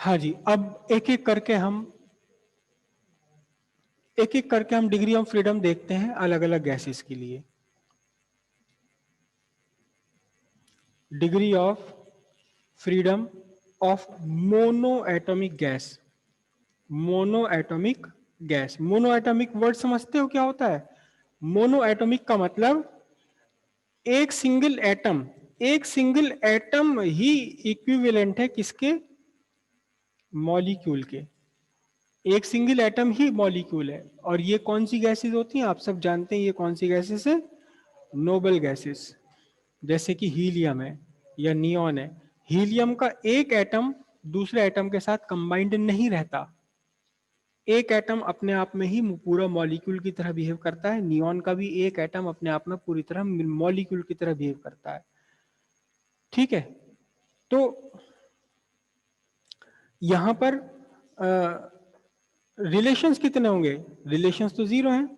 हाँ जी, अब एक एक करके हम डिग्री ऑफ फ्रीडम देखते हैं अलग अलग गैसेस के लिए। Degree of freedom of mono atomic gas. Mono atomic gas, mono atomic word समझते हो क्या होता है? मोनो एटॉमिक का मतलब एक सिंगल एटम, एक सिंगल एटम ही इक्विवेलेंट है किसके? मॉलिक्यूल के। एक सिंगल एटम ही मॉलिक्यूल है। और ये कौन सी गैसेस होती हैं? आप सब जानते हैं ये कौन सी गैसेस है? Noble gases. जैसे कि हीलियम है या नियॉन है। हीलियम का एक एटम दूसरे एटम के साथ कंबाइंड नहीं रहता। एक एटम अपने आप में ही पूरा मॉलिक्यूल की तरह बिहेव करता है। नियॉन का भी एक एटम अपने आप में पूरी तरह मॉलिक्यूल की तरह बिहेव करता है। ठीक है, तो यहां पर रिलेशंस कितने होंगे? रिलेशंस तो जीरो हैं।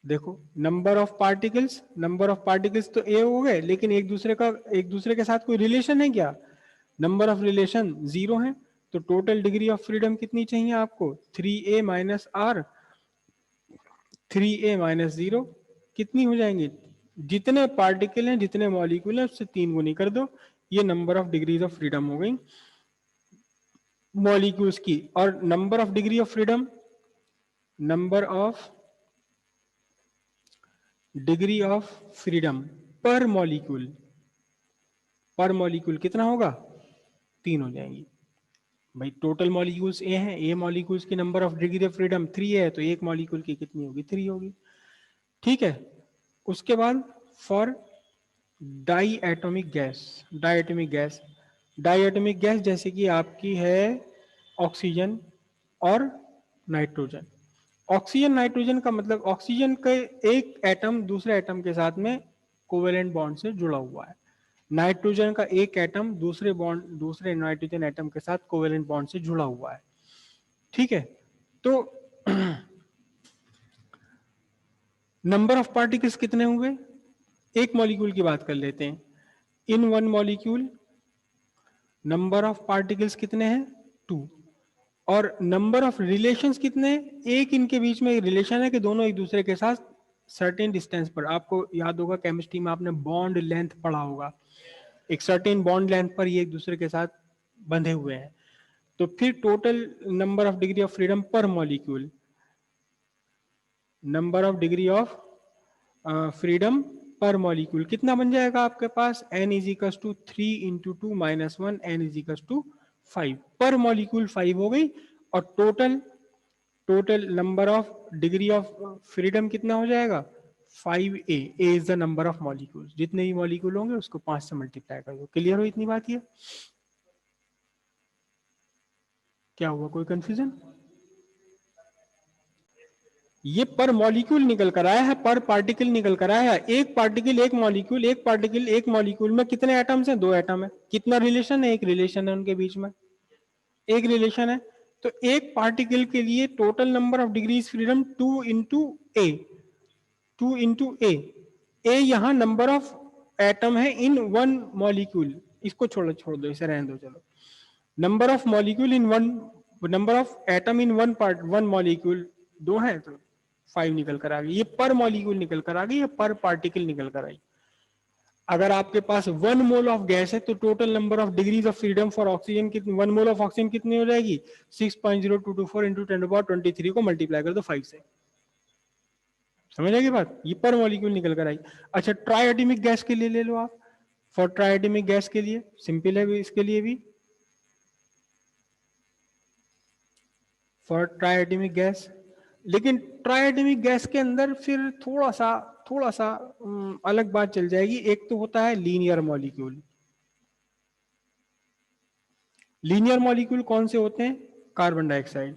देखो, नंबर ऑफ पार्टिकल्स तो ए हो गए, लेकिन एक दूसरे के साथ कोई रिलेशन है क्या? नंबर ऑफ रिलेशन जीरो है। तो टोटल डिग्री ऑफ फ्रीडम कितनी चाहिए आपको? 3a minus are, 3a minus zero. कितनी हो जाएंगी? जितने पार्टिकल हैं, जितने मॉलिक्यूल हैं, उससे 3 गुनी कर दो। ये number of degrees of freedom हो गई मॉलिक्यूल्स की। और number of degree of freedom, number of degree of freedom per molecule, पर मॉलिक्यूल कितना होगा? 3 हो जाएंगी। भाई टोटल मॉलिक्यूल्स ए हैं, ए मॉलिक्यूल्स की number of degree of freedom 3 है, तो एक मॉलिक्यूल की कितनी होगी? 3 होगी। ठीक है, उसके बाद for diatomic gas, diatomic gas जैसे कि आपकी है ऑक्सीजन और नाइट्रोजन। ऑक्सीजन नाइट्रोजन का मतलब ऑक्सीजन के एक एटम दूसरे एटम के साथ में कोवेलेंट बॉन्ड से जुड़ा हुआ है। नाइट्रोजन का एक एटम दूसरे नाइट्रोजन एटम के साथ कोवेलेंट बॉन्ड से जुड़ा हुआ है। ठीक है, तो नंबर ऑफ पार्टिकल्स कितने हुए? एक मॉलिक्यूल की बात कर लेते हैं। इन one molecule number of particles कितने हैं? 2। और नंबर ऑफ रिलेशंस कितने हैं? एक इनके बीच में रिलेशन है कि दोनों एक दूसरे के साथ सर्टेन डिस्टेंस पर, आपको याद होगा केमिस्ट्री में आपने बॉन्ड लेंथ पढ़ा होगा, एक सर्टेन बॉन्ड लेंथ पर ये एक दूसरे के साथ बंधे हुए हैं। तो फिर total number of degree of freedom per molecule, number of degree of freedom per molecule कितना बन जाएगा आपके पास? n is equal to 3 into 2 minus 1, n is equal to 5। Per molecule 5 हो गई। और total number of degree of freedom कितना हो जाएगा? 5a। A is the number of molecule. जितने भी मॉलिक्यूल होंगे उसको 5 से मल्टीप्लाई कर दो। क्लियर हो इतनी बात? ये क्या हुआ, कोई कंफ्यूजन? ये पर मॉलिक्यूल निकल कर आया है, पर पार्टिकल निकल कर आया है। एक पार्टिकल एक मॉलिक्यूल, एक पार्टिकल एक मॉलिक्यूल में कितने एटम्स हैं? 2 एटम है। कितना रिलेशन है? एक रिलेशन है उनके बीच में, एक रिलेशन है। तो एक पार्टिकल के लिए total number of degrees freedom 2 into A, 2 into A. A यहां नंबर ऑफ एटम है इन वन मॉलिक्यूल। इसको छोड़ दो, इसे रहने दो, चलो। Number of molecule in one, number of atom in one molecule 2 है, तो 5 निकल कर आ गई। ये पर मॉलिक्यूल निकल कर आ गई, ये पर पार्टिकल निकल कर आई। अगर आपके पास 1 मोल ऑफ गैस है तो total number of degrees of freedom for oxygen कितनी? 1 मोल ऑफ ऑक्सीजन कितनी हो जाएगी? 6.0224 इंटू 10⁻23 को मल्टीप्लाई कर दो 5 से। समझ आएगी बात? ये पर मॉलिक्यूल निकल कर आई। अच्छा, ट्राइएटॉमिक गैस के लिए ले लो आप। फॉर ट्राइएटॉमिक गैस के लिए सिंपल है, इसके लिए भी फॉर ट्राइएटॉमिक गैस। लेकिन ट्राइएटॉमिक गैस के अंदर फिर थोड़ा सा अलग बात चल जाएगी। एक तो होता है लीनियर मॉलिक्यूल। लीनियर मॉलिक्यूल कौन से होते हैं? Carbon dioxide.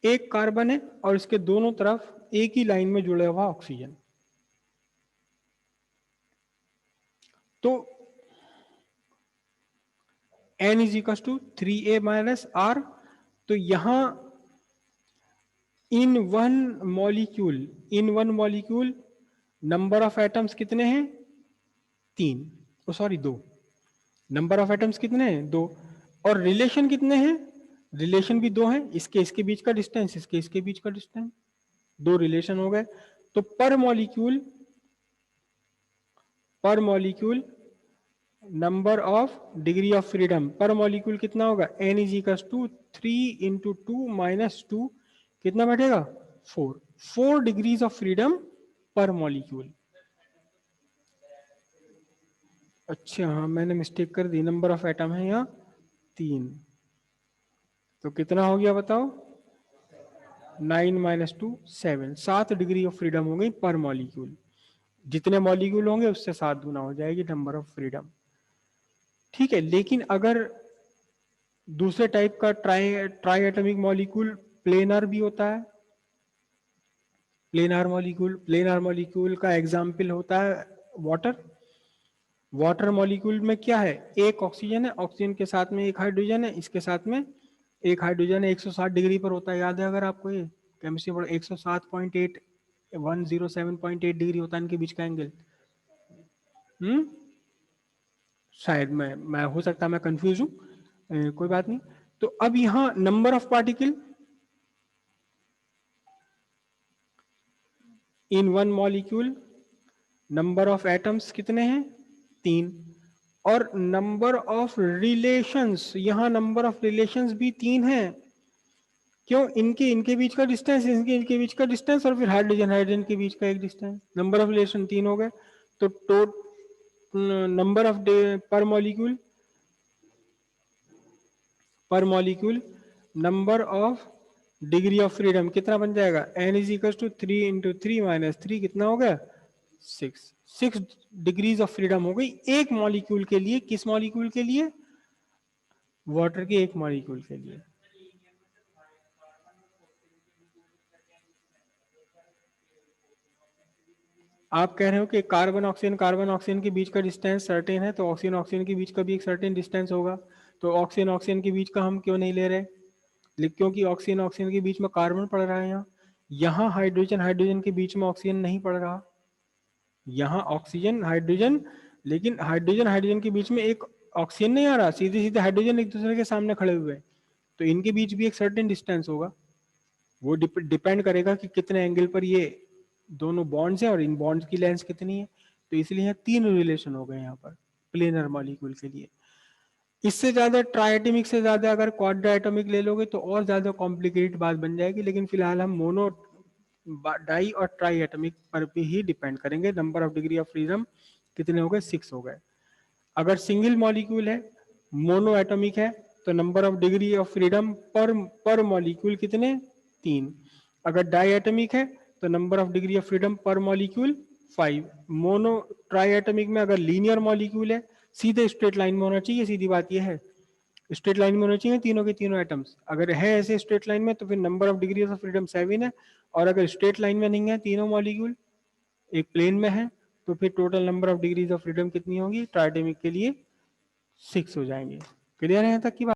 एक कार्बन है और इसके दोनों तरफ एक ही लाइन में जुड़े हुआ ऑक्सीजन। तो n is equal to 3a minus R. तो यहां in one molecule number of atoms कितने हैं? 3, सॉरी 2। नंबर ऑफ एटम्स कितने हैं? 2। और रिलेशन कितने हैं? रिलेशन भी दो हैं, इसके बीच का डिस्टेंस, इसके बीच का डिस्टेंस, दो रिलेशन हो गए। तो per molecule number of degree of freedom per molecule कितना होगा? n is equal to 3 into 2 minus 2, कितना बैठेगा? 4 degrees of freedom per molecule. अच्छा हाँ, मैंने मिस्टेक कर दी, नंबर ऑफ एटम है यहाँ 3, तो कितना हो गया बताओ? 9 माइनस 2 7, 7 डिग्री ऑफ फ्रीडम हो गई पर मॉलिक्यूल। जितने मॉलिक्यूल होंगे उससे 7 गुना हो जाएगी नंबर ऑफ फ्रीडम। ठीक है, लेकिन अगर दूसरे टाइप का ट्राई एटॉमिक मॉलिक्यूल प्लेनर भी होता है। प्लेनर मॉलिक्यूल का एग्जाम्पल होता है वाटर। वाटर मॉलिक्यूल में क्या है? एक ऑक्सीजन है, ऑक्सीजन के साथ में एक हाइड्रोजन है, इसके साथ में एक हाइड्रोजन है, 160 डिग्री पर होता है, याद है अगर आपको? ये केमिस्ट्री पर 107.8 107.8 डिग्री होता है इनके बीच का एंगल। शायद मैं हो सकता है मैं कंफ्यूज हूं, कोई बात नहीं। तो अब यहां number of particle in one molecule, number of atoms कितने हैं? 3। और नंबर ऑफ रिलेशंस, यहां नंबर ऑफ रिलेशंस भी 3 हैं। क्यों? इनके इनके बीच का डिस्टेंस, इनके इनके बीच का डिस्टेंस, और फिर हाइड्रोजन हाइड्रोजन के बीच का एक डिस्टेंस, नंबर ऑफ रिलेशन 3 हो गए। तो number of per molecule number of degree of freedom कितना बन जाएगा? n is equal to 3 into 3 minus 3, कितना हो गया? 6। 6 डिग्रीज ऑफ फ्रीडम हो गई एक मॉलिक्यूल के लिए। किस मॉलिक्यूल के लिए? वाटर के एक मॉलिक्यूल के लिए। आप कह रहे हो कि कार्बन ऑक्सीजन के बीच का डिस्टेंस सर्टेन है, तो ऑक्सीजन ऑक्सीजन के बीच का भी एक सर्टेन डिस्टेंस होगा। तो ऑक्सीजन ऑक्सीजन के बीच का हम क्यों नहीं ले रहे? क्योंकि ऑक्सीजन ऑक्सीजन के बीच में कार्बन पड़ रहा है। यहाँ हाइड्रोजन हाइड्रोजन के बीच में ऑक्सीजन नहीं पड़ रहा। यहाँ ऑक्सीजन हाइड्रोजन, लेकिन हाइड्रोजन हाइड्रोजन के बीच में एक ऑक्सीजन नहीं आ रहा, सीधे सीधे हाइड्रोजन एक दूसरे के सामने खड़े हुए हैं। तो इनके बीच भी एक सर्टेन डिस्टेंस होगा। वो डिपेंड करेगा कि कितने एंगल पर ये दोनों बॉन्ड्स हैं और इन बॉन्ड्स की लेंथ कितनी है। तो इसलिए यहाँ 3 रिलेशन हो गए यहाँ पर प्लेनर मॉलिक्यूल के लिए। इससे ज्यादा ट्राइएटॉमिक से ज्यादा अगर क्वाड्राएटॉमिक ले लोगे तो और ज्यादा कॉम्प्लिकेटेड बात बन जाएगी। लेकिन फिलहाल हम मोनो, डाई और ट्राई एटॉमिक पर भी ही डिपेंड करेंगे। Number of degree of freedom कितने हो गए? 6 हो गए। अगर सिंगल मॉलिक्यूल है, मोनो एटॉमिक है, तो number of degree of freedom per molecule कितने? 3। अगर डाई एटॉमिक है तो number of degree of freedom per molecule 5। Mono try atomic में अगर लीनियर मॉलिक्यूल है, सीधे स्ट्रेट लाइन में होना चाहिए, सीधी बात यह है, स्ट्रेट लाइन में होना चाहिए तीनों के तीनों एटम्स। अगर है ऐसे स्ट्रेट लाइन में तो फिर number of degree of freedom 7 है। और अगर स्ट्रेट लाइन में नहीं है, तीनों मॉलिक्यूल एक प्लेन में है, तो फिर total number of degrees of freedom कितनी होगी ट्राइडेमिक के लिए? 6 हो जाएंगे। क्लियर है यहाँ तक की बात?